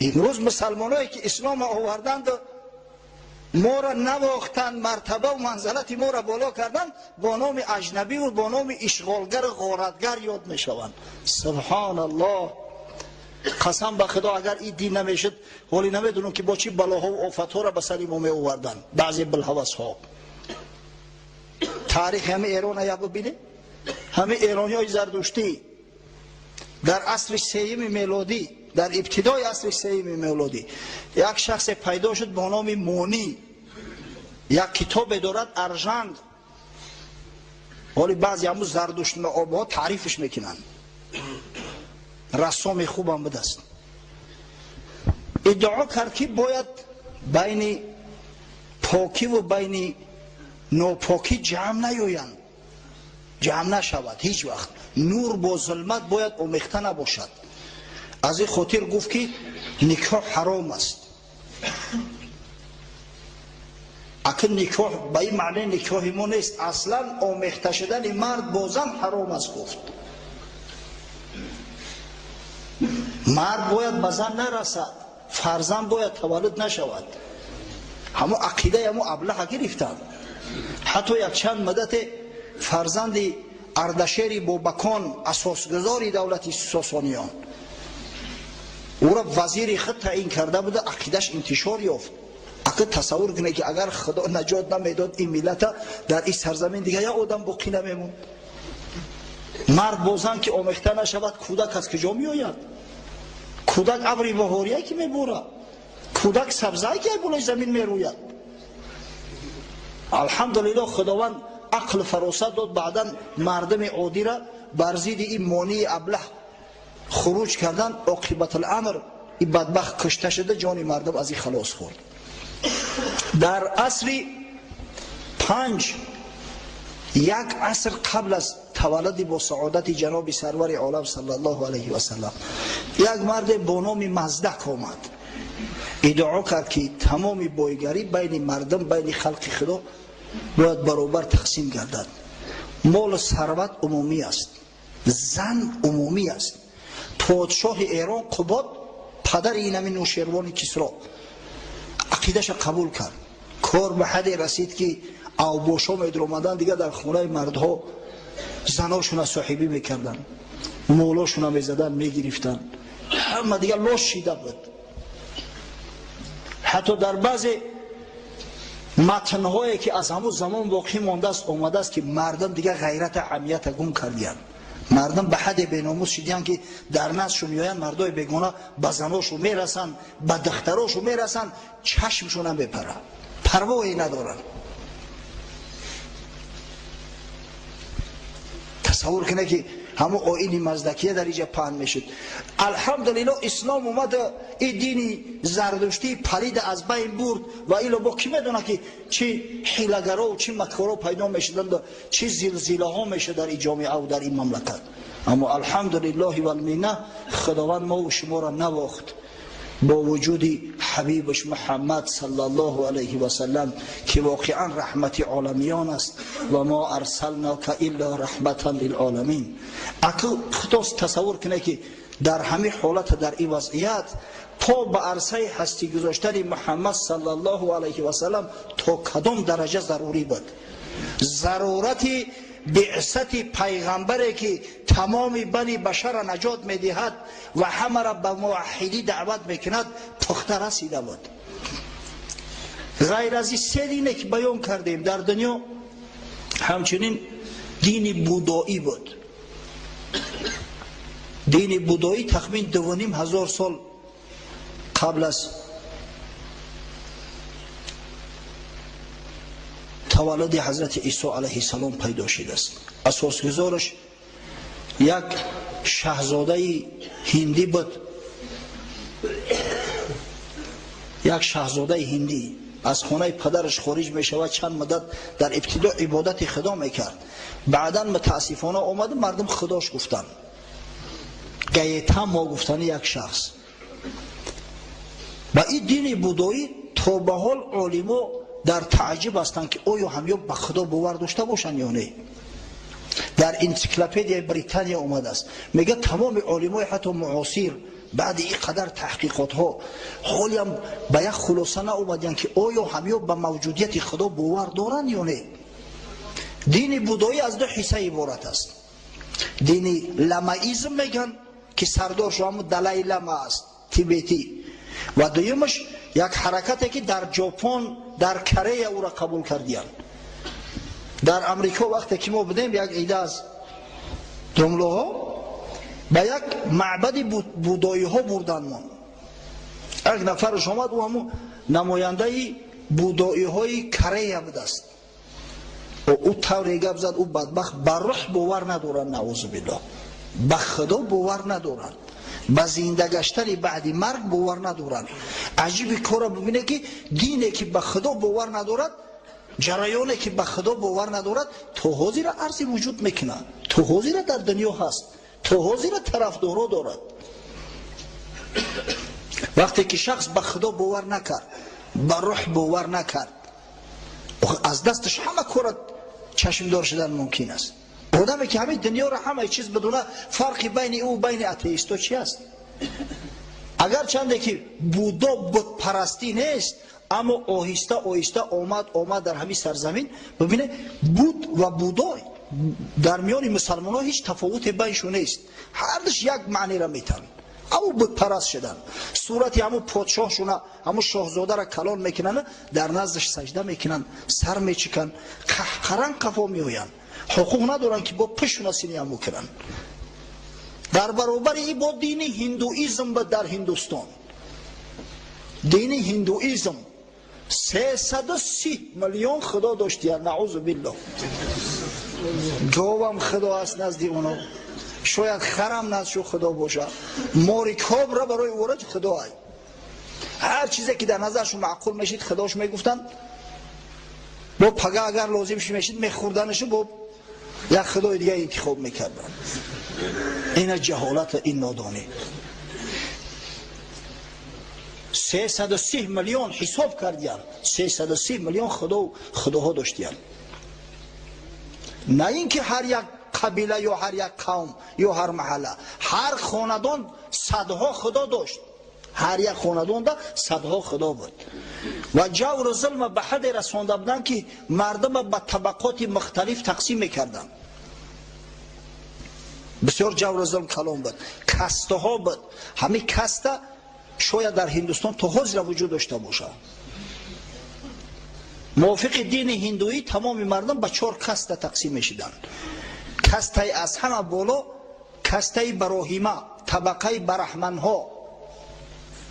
امروز مسلمانایی که اسلام آوردند ما را نواختند، مرتبه و منزلت ما را بالا کردند، با نام اجنبی و با نام اشغالگر غارتگر یاد می شوند. سبحان الله. قسم به خدا اگر این دین نمیشد ولی نمیدونم که با چی بلاها و آفتها را به سر ما می آوردند بعضی بلحوث ها. تاریخ همه ایران یا ببینید، همه ایرانی های زردشتی در عصر سوم میلادی، در ابتدای عصر سوم میلادی یک شخص پیدا شد با نام مونی، یک کتاب دارد ارژنگ، ولی بعضی همون زردشت آبها تعریفش میکنن، رسام خوبم بدست. ادعا کرد که باید بین پاکی و بین ناپاکی جمع نیایند، جمع نشود هیچ وقت. نور با ظلمت باید آمیخته نباشد. از این خاطر گفت که نکاح حرام است. اگر نکاح به این معنی نکاح ما نیست، اصلا آمیخته شدن مرد با زن حرام است. گفت مرد باید به زن نرسد، فرزند باید تولد نشود. همون عقیده همون ابله گرفتند. حتی یک چند مدت فرزند اردشیر بابکان اساسگذار دولت ساسانیان او را وزیر خود تعیین کرده بوده، عقیدش انتشار یافت. اگر تصور کنه که اگر خدا نجات نمیداد این ملت در این سرزمین دیگه یا آدم باقی نمیمون. مرد با زن که آمیخته نشود کودک از کجا می آید؟ کودک ابری بهاریه که میبوره، کودک سبزه که بالای زمین می روید. الحمدلله خداوند عقل فراست داد، بعدا مردم عادی را بر ضد این مانی ابله خروج کردن. عاقبت الامر این بدبخت کشته شده، جان مردم از این خلاص خورد. در عصر 5 یک عصر قبل از تولد با سعادت جناب سرور عالم صلی الله علیه و سلم، یک مرد با نام مزدک آمد، ادعا کرد که تمام بایگری بین مردم، بین خلق خدا باید برابر تقسیم گردد. مال ثروت عمومی است، زن عمومی است. پادشاه ایران قباد پدر این همین نوشیروان کسرا عقیدش قبول کرد. کار به حد رسید که اوباشا می درآمدن دیگه در خونه مردها زناشون صاحبی میکردن، مولاشون میزدن میگرفتن، همه دیگه لاش شیده بود. حتی در بعض متنهایی که از همون زمان باقی مانده است آمده است که مردم دیگه غیرت عمیت گم کردیان. مردم به حد بیناموس شدیان که در نزدشون میآیند مردای بیگانه به زناشون میرسن، به دختراشون میرسن، چشمشون هم بپره، پروایی ندارن. تصور کنه که همون آیین مزدکیه در اینجا پهن میشد. الحمدلله اسلام اومد، این دین زردشتی پلید از بین برد و ایلا با کی میدونه که چه حیله‌گرا و چه مکرها پیدا میشدند و چه زلزله ها میشه در این جامعه و در این مملکت. اما الحمدلله و المنه خداوند ما و شما را نواخت با وجود حبیبش محمد صلی الله علیه و سلم که واقعا رحمت عالمیان است و ما ارسلناک الا رحمتا للعالمین. اگر خودت تصور کنه که در همه حالت در این وضعیت پا به عرصه هستی گذاشتن محمد صلی الله علیه و سلم تا کدام درجه ضروری بود. ضرورت بعثت پیغمبری که تمام بنی بشر را نجات میدهد و همه را به موحدی دعوت میکند پخته رسیده بود. غیر از این سه دینه که بیان کردیم در دنیا همچنین دین بودایی بود. دین بودایی تقریبا 2500 سال قبل از تولد حضرت عیسی علیه السلام پیدا شده است. اساسگذارش یک شاهزاده هندی بود. یک شاهزاده هندی از خانه پدرش خارج می شود، چند مدت در ابتدا عبادت خدا میکرد، بعدا متاسفانه آمد مردم خداش گفتن، گیتا ما گفتن یک شخص. و این دین بودایی تا به حال علما در تعجب هستند که آیا همیان به خدا باور داشته باشند یا نه. در انسیکلوپدیا بریتانیا اومده است، میگه تمام علمای حتی معاصر بعد این قدر تحقیقات ها حالی هم به یک خلاصه ناومدن که آیا همه به موجودیت خدا باور دارن یا نه. دین بودایی از دو حصه عبارت است. دینی لمائیزم میگن که سردارش هم دلای لما است تیبتی، و دویمش یک حرکتی که در ژاپن در کره او را قبول کردیان. در امریکا وقتی که ما بودیم یک عده از جمله‌ها به یک معبد بودایی ها بردن ما. یک نفرش آمد و همون نماینده بودایی های کره بود است. او طوری گپ زد او بدبخت بر روح باور ندارن، نعوذ بالله، به خدا باور ندارن، به زنده گشتن بعد مرگ باور ندارن. عجیب کارا ببینه که دینی که به خدا باور ندارد، جریانی که به خدا باور ندارد، توهازی را عرض وجود میکنه، توهازی را در دنیا هست، توهازی را طرفدارا دارد. وقتی که شخص به خدا باور نکرد، به روح باور نکرد، از دستش همه کار چشم دار شدن ممکن است. آدمی که همه دنیا را همه چیز بدونه، فرقی بین او و بین اتئیستا چی است؟ اگر چنده که بودا بت پرستی نیست، اما آهسته آهسته آمد در همین سرزمین. ببینه بود و بودا در میان مسلمان ها هیچ تفاوت بینشون نیست، هر دوش یک معنی را میتن، اما بت پرست شدن. صورتی همون پادشاهشون، همون شاهزاده را کلان میکنن، در نزدش سجده میکنن، سر میچکن، قهقرن قفا میوین، حقوق ندارن که با پشون سینه هم میکنن. در برابر این با دین هندویزم در هندوستان، دین هندویزم 330 میلیون خدا داشتیه، نعوذ بالله. گاوم خدا است نزدی اونا، شاید خرم نزدشو خدا باشه، ماریکاب را برای ورج خدا های. هر چیزی که در نظرشون معقول میشید خداش میگفتن، با پگه اگر لازمش میشید میخوردنشو با یک خدای دیگه انتخاب میکردن. این جهالت، این نادانی. 330 میلیون حساب کردیم، 330 میلیون خداها داشتیم. نه اینکه هر یک قبیله یا هر یک قوم یا هر محله، هر خاندان صدها خدا داشت، هر یک خاندان دا صدها خدا بود. و جور و ظلم به حد رسانده بودن که مردم به طبقات مختلف تقسیم میکردن. بسیار جور و ظلم کلام بود، کسته ها بود. همین کسته شاید در هندوستان تا حاضر وجود داشته باشه. موافق دین هندویی تمام مردم به 4 کسته تقسیم میشدن. کسته از همه بالا کسته براهیمه، طبقه برحمن ها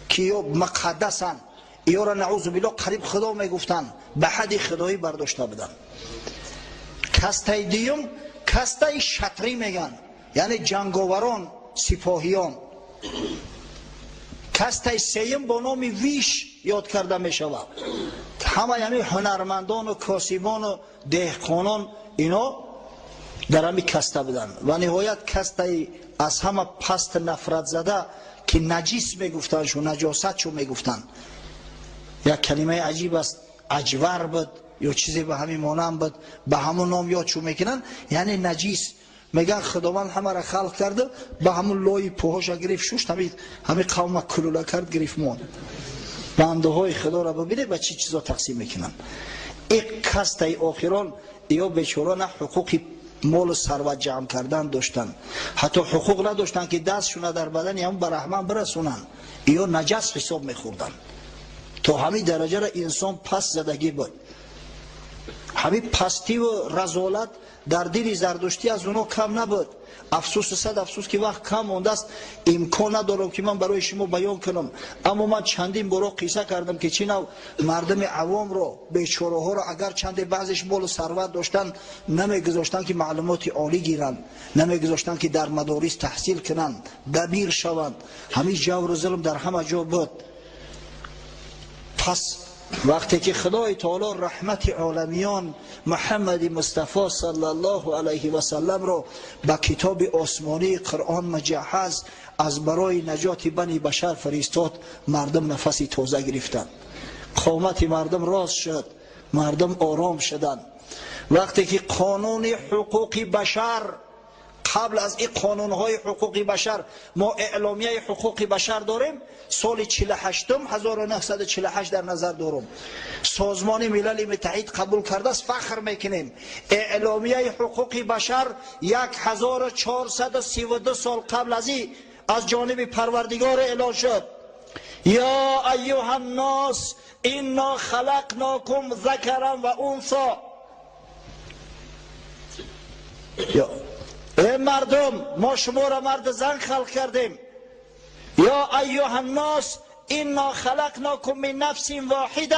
که یا مقدسن، یا را نعوذ بالله قریب خدا میگفتن، به حد خدایی برداشته بودن. کسته دیوم کسته شطری میگن، یعنی جنگاوران، سپاهیان. کسته سیم با نام ویش یاد کرده می شود. همه یعنی هنرمندان و کاسبان و دهقانان اینا در همی کسته بودن. و نهایت کسته از همه پست نفرت زده که نجیس می گفتن شو، نجاست شو می گفتن. یک کلمه عجیب است، اجور بود یا چیزی به همین مانند بود، به همون نام یاد شو میکنن، یعنی نجیس. میگن خداوند همه را خلق کرده، به همون لای پاهاش گرفت شوشت، همین قوم کلوله کرد گرفت مون. بنده های خدا را ببینید به چی چیزا تقسیم میکنن. این کسته آخران یا بیچاران حقوق مال و ثروت جمع کردن داشتن، حتی حقوق نداشتن که دستشون در بدن همون برحمن برسونن، یا نجس حساب میخوردن. تا همین درجه را انسان پس زدگی بود. همین پستی و رذالت در دل زردشتی از اونا کم نبود. افسوس صد افسوس که وقت کم مونده است، امکان ندارم که من برای شما بیان کنم. اما من چندین بار قصه کردم که چی نوع مردم عوام را، بیچاره ها را، اگر چند بعضش مال و ثروت داشتن، نمیگذاشتن که معلومات عالی گیرن، نمیگذاشتن که در مدارس تحصیل کنن، دبیر شوند. همین جور و ظلم در همه جا بود. پس وقتی که خدای تعالی رحمت عالمیان محمد مصطفی صلی الله علیه و سلم را به کتاب آسمانی قرآن مجهز از برای نجات بنی بشر فرستاد، مردم نفسی تازه گرفتند، قامت مردم راست شد، مردم آرام شدند. وقتی که قانون حقوق بشر قبل از این قانونهای حقوق بشر ما اعلامیه حقوق بشر داریم. سال 48 1948 در نظر دارم. سازمان ملل متحد قبول کرده است. فخر میکنیم اعلامیه حقوق بشر 1432 سال قبل از این از جانب پروردگار اعلان شد. یا ایها الناس انا خلقناکم ذکرا و انثی. ای مردم ما شما را مرد زن خلق کردیم. یا ایها الناس انا خلقناکم من نفس واحده.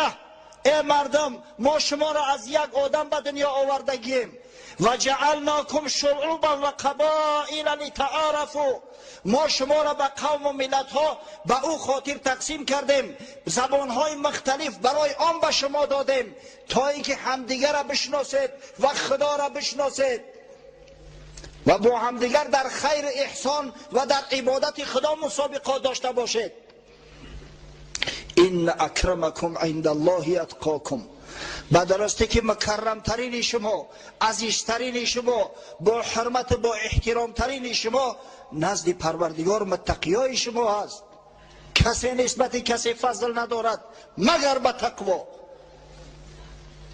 ای مردم ما شما را از یک آدم به دنیا آوردگیم. و جعلناکم شعوبا و قبائل لتعارفوا. ما شما را به قوم و ملت ها به او خاطر تقسیم کردیم. زبان های مختلف برای آن به شما دادیم تا اینکه همدیگر را بشناسید و خدا را بشناسید و با همدیگر در خیر احسان و در عبادت خدا مسابقات داشته باشید. ان اکرمکم عند الله اتقاکم. بدرسته که مکرم ترین شما، عزیزترین شما، با حرمت با احترام ترین شما نزد پروردگار متقیای شما هست. کسی نسبت کسی فضل ندارد مگر به تقوا.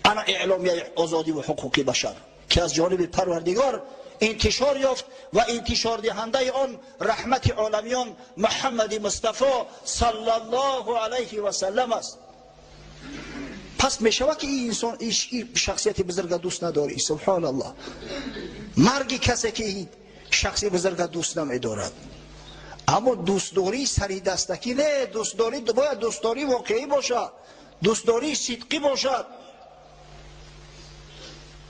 انا اعلامیه آزادی و حقوق بشر که از جانب پروردگار انتشار یافت و انتشار دهنده آن رحمت عالمیان محمد مصطفی صلی الله علیه و سلم است. پس می شود که این انسان این شخصیت بزرگ دوست نداری. سبحان الله. مرگ کسی که این شخصی بزرگ دوست نمی دارد. اما دوستداری سری دستکی نه. دوستداری باید دوستداری واقعی باشد، دوستداری صدقی باشد.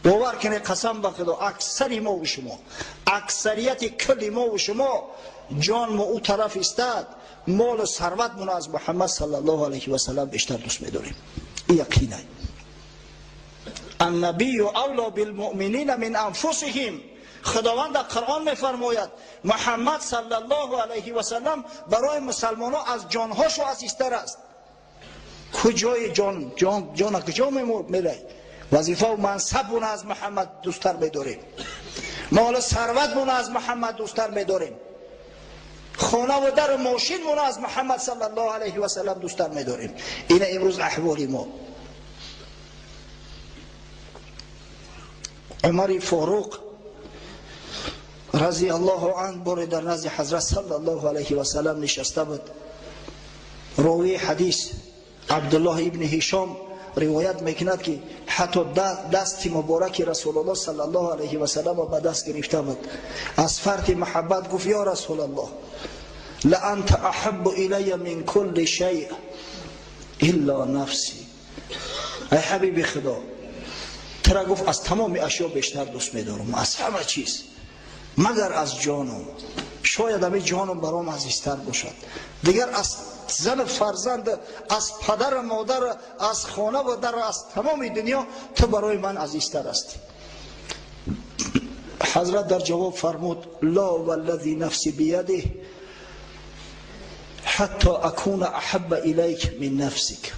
باور کنه قسم به خدا اکثر ما و شما، اکثریت کل ما و شما جان ما او طرف استاد، مال و ثروت مون از محمد صلی الله علیه و سلم بیشتر دوست می‌داریم. یقینا النبی اولا بالمؤمنین من انفسهم. خداوند در قرآن می‌فرماید محمد صلی الله علیه و سلم برای مسلمانان از جان‌هاشو عزیزتر است. کجای جان کجا میره؟ وظیفه و منصب از محمد دوستتر می‌داریم. مال ثروت از محمد دوستتر می‌داریم. خانه و در و ماشین از محمد صلی الله علیه و سلم دوستتر می‌داریم. این امروز احوال ما. عمر فاروق رضی الله عنه بار در نزد حضرت صلی الله علیه و سلم نشسته بود. راوی حدیث عبدالله ابن هشام روایت میکند که حتی دست مبارک رسول الله صلی الله علیه و سلم به دست گرفته بود. از فرط محبت گفت یا رسول الله لانت احب الی من کل شیء الا نفسی. ای حبیب خدا ترا گفت از تمام اشیا بیشتر دوست می‌دارم، از همه چیز مگر از جانم. شاید همه جانم برام عزیزتر باشد. دیگر از زن فرزند، از پدر و مادر، از خانه و در، از تمام دنیا تو برای من عزیزتر هستی. حضرت در جواب فرمود لا والذی نفسی بیده حتی اکون احب الیک من نفسک.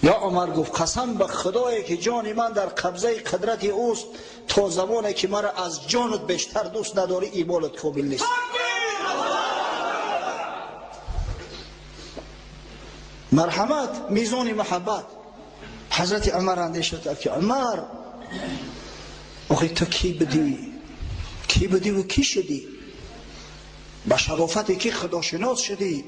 یا عمر گفت قسم به خدایی که جان من در قبضه قدرت اوست تا زمانی که مرا از جانت بیشتر دوست نداری ایمانت کامل نیست. مرحمت میزان محبت. حضرت عمر اندیشه کرد که عمر آخه تو کی بدی و کی شدی؟ به شرافتی که خداشناس شدی،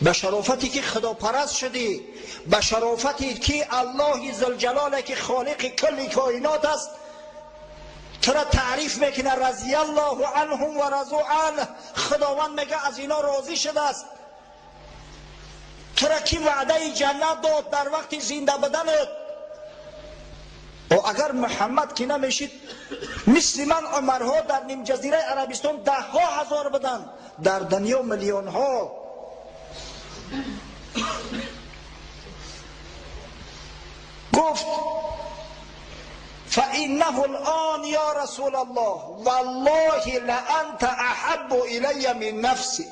به شرافتی که خداپرست شدی، به شرافتی که الله ذوالجلال که خالق کل کائنات است تو را تعریف میکنه رضی الله عنهم و رضوا عنه. خداوند میگه از اینا راضی شده است. تو را کی وعده جنت داد در وقت زنده بودنت. و اگر محمد که نمیشید مثل من عمرها در نیم جزیره عربستان 10,000 بدن، در دنیا میلیون ها. گفت فإنه الآن یا رسول الله والله لأنت احب الی من نفسی.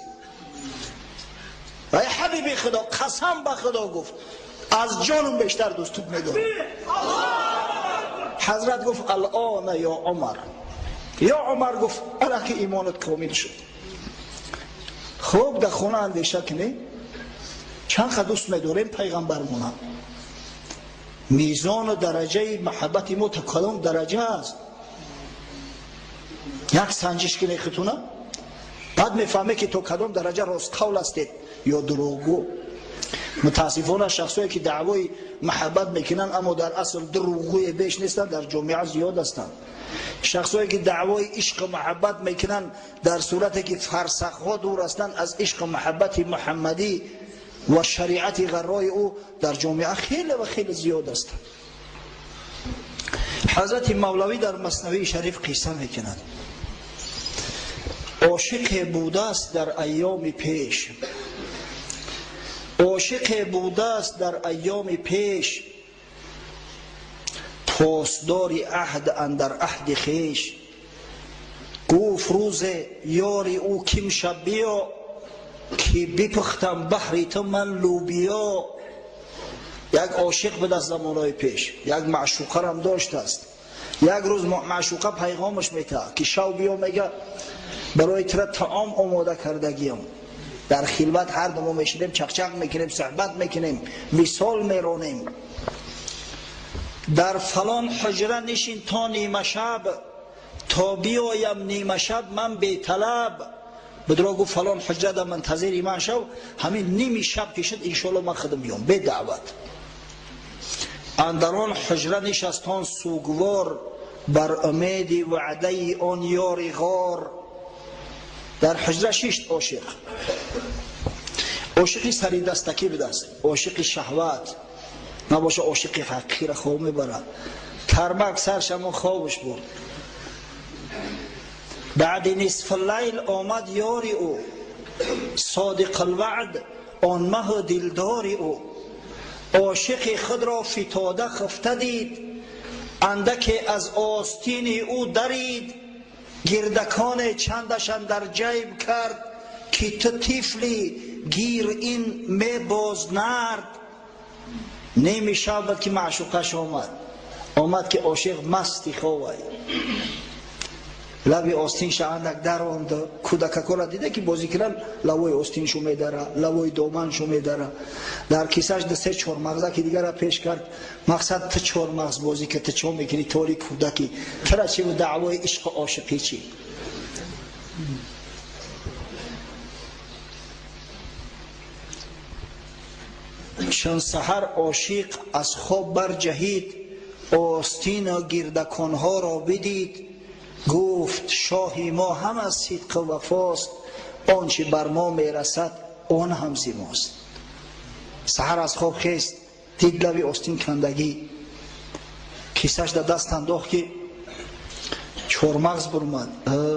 ای حبیب خدا قسم به خدا گفت از جانم بیشتر دوستت میدارم. حضرت گفت الان یا عمر. یا عمر گفت الا که ایمانت کامل شد. خوب در خونه اندیشه کنی چند خد دوست می‌داریم پیغمبرمون. میزان و درجه محبت ما تا کدام درجه است؟ یک سنجش کنی خودتونه، بعد میفهمی که تو کدام درجه راست قول هستید یا دروغگو. متاسفانه شخصایی که دعوای محبت میکنن اما در اصل دروغگوی بیش نیستن در جامعه زیاد هستند. شخصایی که دعوای عشق محبت میکنن در صورتی که فرسخ‌ها دور هستند از عشق محبت محمدی و شریعت غرای او در جامعه خیلی و خیلی زیاد هستند. حضرت مولوی در مثنوی شریف قصه میکنند. عاشق بوده است در ایام پیش، عاشق بوده است در ایام پیش، پاسدار عهد اندر عهد خویش. گفت روز یاری او کم شب بیا، که بپختم بحری تو من لوبیا. یک عاشق بود از زمانهای پیش، یک معشوقه هم داشت است. یک روز معشوقه پیغامش میده که شو بیا، میگه برای ترا طعام آماده کردگیم. در خلوت هر دو میشینیم چقچق میکنیم، صحبت میکنیم، مثال میرونیم. در فلان حجره نشین تا نیمه شب، تا بیایم نیمه شب من بی طلب. بدرا گفت فلان حجره در منتظر من شو، همین نیمی شب که شد انشالله من خودم بیام بی دعوت. اندران حجره نشستان سوگوار، بر امید وعده آن یار غار. در حجره شش عاشق، عاشقی سری دستکی بدست، عاشق شهوت نباشه، عاشق حقیقی را خواب میبره. ترمک سرشم خوابش برد. بعد نصف اللیل آمد یاری او، صادق الوعد آن مه دلداری او. عاشق خود را فتاده خفته دید، اندک از آستین او درید. گردکان چندشان در جیب کرد، که تو طفلی گیر این می باز نرد. نیمی شب که معشوقش آمد که عاشق مستی خواه لبی آستینش اندک در آمد. کودککا را دیده که بازی کردن، لوای آستینشو میداره، لوای دامنشو میداره. در کیسهش ده 3-4 مغزه که دیگر را پیش کرد. مقصد تو 4 مغز بازی که تو چه میکنی طوری کودکی؟ ترا چی و دعوای عشق و عاشقی چی؟ شن سحر عاشق از خواب برجهید، آستین و گردکانها را بدید. گفت شاهی ما هم از صدق و وفاست، آنچه بر ما میرسد آن هم ز ماست. سحر از خواب خیست، دید لب آستین کندگی، کیسهش در دست انداخت که 4 مغز برآمد.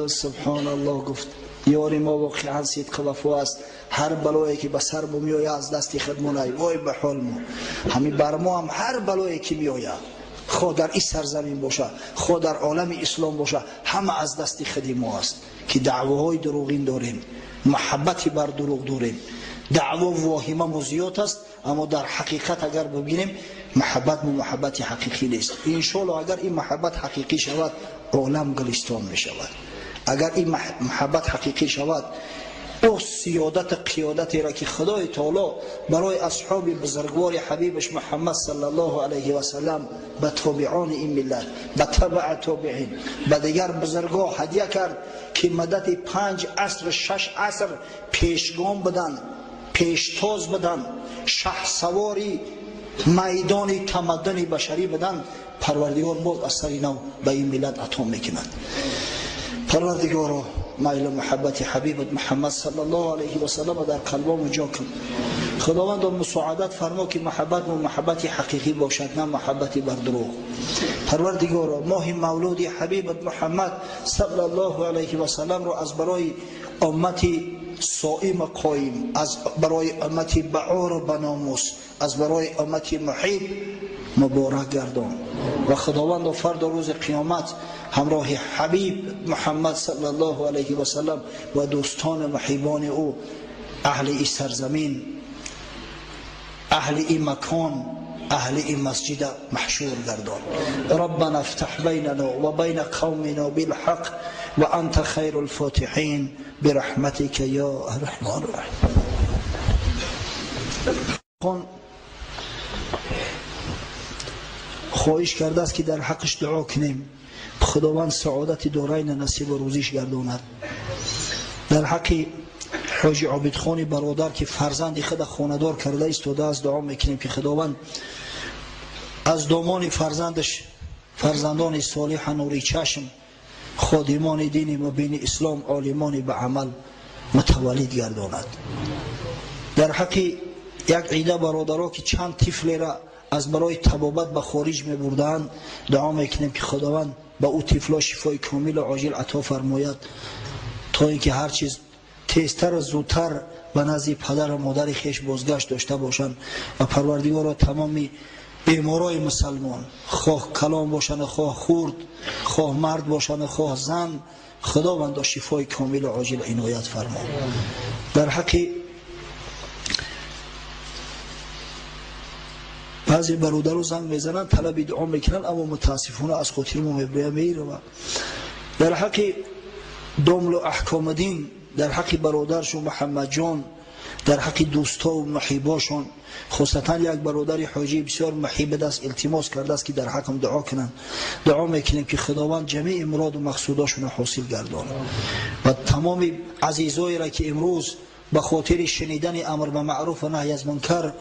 سبحان الله. گفت یاری ما واقعا صدق و وفا است. هر بلایی که به سر میآید از دست خودمون، وای به حال ما. همین بر ما هم هر بلایی که میآید، خود در این سرزمین باشه، خود در عالم اسلام باشه، همه از دست خود ما است که دعواهای دروغین داریم، محبتی بر دروغ داریم. دعوا واهمه زیاد است، اما در حقیقت اگر ببینیم محبت محبت حقیقی نیست. انشالله اگر این محبت حقیقی شود عالم گلستان می شود. اگر این محبت حقیقی شود، او سیادت قیادتی را که خدای تعالی برای اصحاب بزرگوار حبیبش محمد صلی الله علیه و سلم به تابعان این ملت، به تبع تابعین، به دیگر بزرگا هدیه کرد که مدت 5 عصر 6 عصر پیشگام بدن، پیشتاز بدن، شهسواری میدان تمدن بشری بدن. پروردگار باز اثر نو به این ملت عطا میکنند. پروردگارا میل محبت حبیبت محمد صلی الله علیه و سلم در قلبم جا کن. خداوند مساعدت فرما که محبت محبت حقیقی باشد، نه محبت بر دروغ. پروردگارا ماه مولود حبیبت محمد صلی الله علیه و سلم را از برای امتی صائم قائم، از برای امتی بعار و بناموس، از برای امتی محب مبارک گردان. و خداوند فرد روز قیامت همراه حبیب محمد صلی الله علیه و سلم و دوستان محبان او، اهل این سرزمین، اهل این مکان، اهل این مسجد محشور گردان. ربنا افتح بیننا و بین قومنا بالحق و انت خیر الفاتحین برحمتك یا الرحمن الرحیم. خواهش کرده است که در حقش دعا کنیم خداوند سعادت دارین نصیب و روزیش گرداند. در حق حاجی عابدخان برادر که فرزند خود خاندار کرده ایستاده است دعا میکنیم که خداوند از دامان فرزندش فرزندان صالح نوری چشم خادمان دین مبین اسلام عالمان به عمل متولد گرداند. در حق یک عیده برادرها که چند طفل را از برای طبابت به خارج می بردند دعا میکنیم که خداوند به او طفلا شفای کامل و عاجل عطا فرماید تا اینکه هر چیز تیزتر و زودتر به نزد پدر و مادر خویش بازگشت داشته باشند و پروردگار تمامی بیمارای مسلمان خواه کلام باشند خواه خورد خواه مرد باشند خواه زن خداوند شفای کامل و عاجل عنایت فرما. در حق بعضی برادرها زنگ میزنن طلب دعا میکنن اما متاسفانه از خاطر ما میره. در حق دامل و احکام دین در حق برادرشون محمد جان در حق دوستا و محیباشون خصوصا یک برادر حاجی بسیار محیب است التماس کرده است که در حقم دعا کنن. دعا میکنیم که خداوند جمیع مراد و مقصوداشون حاصل گردانه و تمام عزیزایی را که امروز به خاطر شنیدن امر به معروف و نهی از منکر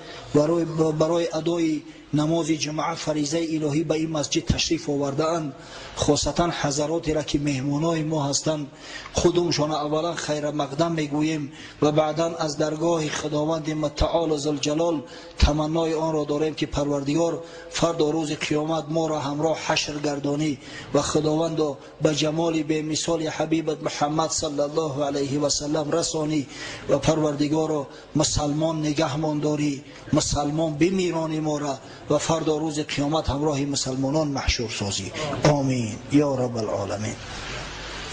برای ادای نماز جمعه فریضه الهی به این مسجد تشریف آورده اند خاصتا حضراتی را که مهمانای ما هستند خودمشان اولا خیر مقدم میگوییم و بعدا از درگاه خداوند متعال ذوالجلال تمنای آن را داریم که پروردگار فردا روز قیامت ما را همراه حشر گردانی و خداوند به جمال به مثال حبیبت محمد صلی الله علیه و سلم رسانی و پروردگار مسلمان نگهمان داری مسلمان بمیرانی ما را و فردا روز قیامت همراه مسلمانان محشور سازی. آمین یا رب العالمین.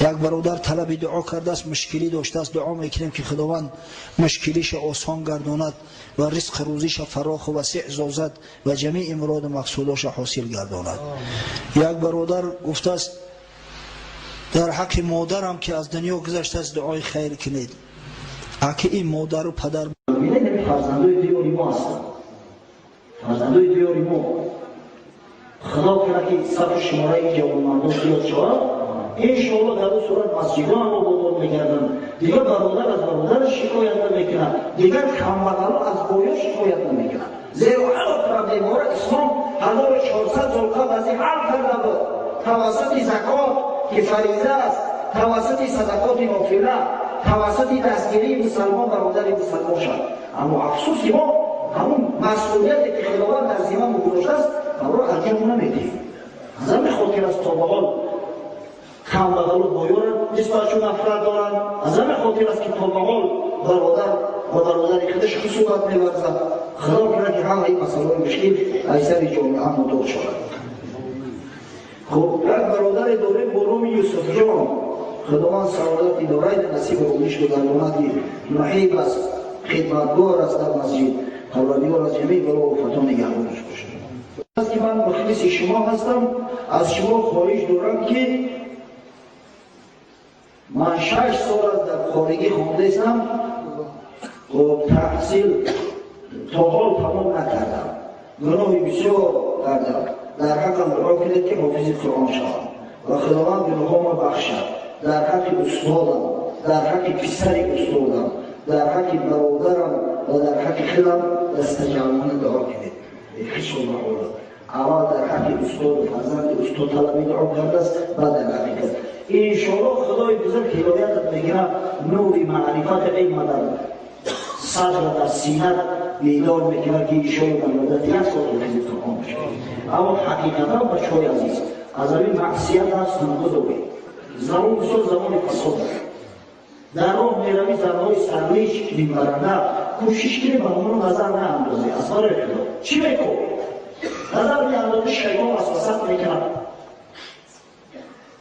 یک برادر طلب دعا کرده است مشکلی داشته است دعا میکنیم که خداوند مشکلیش آسان گرداند و رزق روزیش فراخ و وسیع سازد و جمیع مراد و مقصوداش حاصل گرداند. یک برادر گفته است در حق مادرم که از دنیا گذشته است دعای خیر کنید. اگه این مادر و پدر فرزندوی دیاری ما هستند فرزندوی دیاری ما خدا کنه که صف شماره جوانمردان زیاد شود انشاءالله در اون صورت مسجدها هم آباد میگردن دیگه برادر از برادر شکایت نمیکنن دیگه کمبغلا از گویا شکایت نمیکنن زیرا هر پروردگار اسلام 1400 سال قبل از این حل کرده بود توسط زکات که فریضه است توسط صدقات نافله توسط دستگیری مسلمان برادر مسلمان شد. اما افسوس ما همون مسئولیتی که خداوند در ذمه گذاشته است اون را انجام نمیدیم. از همین خاطر است تا به حال کمبغل و بایان نسبتشون نفرت دارند. از همین خاطر است که تا به حال برادر و برادر خودش خصوصیت می‌ورزد. خدا کنه که همه این مسائل مشکل از سر جامعه دور شود. خب یک برادر داریم با نام یوسف جان خداوند سعادت دارای نصیب روزیش بگرداند محیب است خدمتگار است در مسجد پروردگار از جمیع بلا و فتان نگهدارش باشد. از که من مخلص شما هستم از شما خواهش دارم که من 6 سال از در خارجی خونده هستم و تحصیل تا حال تمام نکردم گناه بسیار کردم در حقم دعا کنید که حافظ قرآن شوم و خداوند گناهام بخشد در حق استادم در حق پسر استادم در حق برادرم و در حق خودم دستجمعانه دعا کنید. خیش و معولا اول در حق استاد و فرزند استاد طلبی دعا کرده است بعد در حقیقت انشاءالله خدای بزرگ هدایتت میگیره نوری معرفت علم در صدر در سینت میدان میکنه که ایشان در مدت 1 سال حفظ قرآن بشه. اما حقیقتا بچه‌های عزیز از این معصیت هست نمودوی زمان بسیار زمان فساد است. در راه میروی زنهای سرلیش میبرنده کوشش کنی به همون نظر ناندازی از برای خدا چی میکن؟ نظر میاندازی شیطان وسوسه میکنه.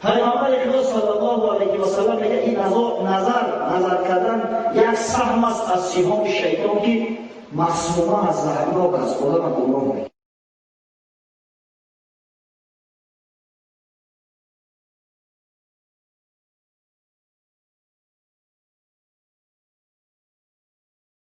پیغمبر خدا صلی الله علیه و سلم میگه این نظر کردن یک سهم است از سهام شیطان که مسمومه از زهرناک است آدم گمراه میکنه.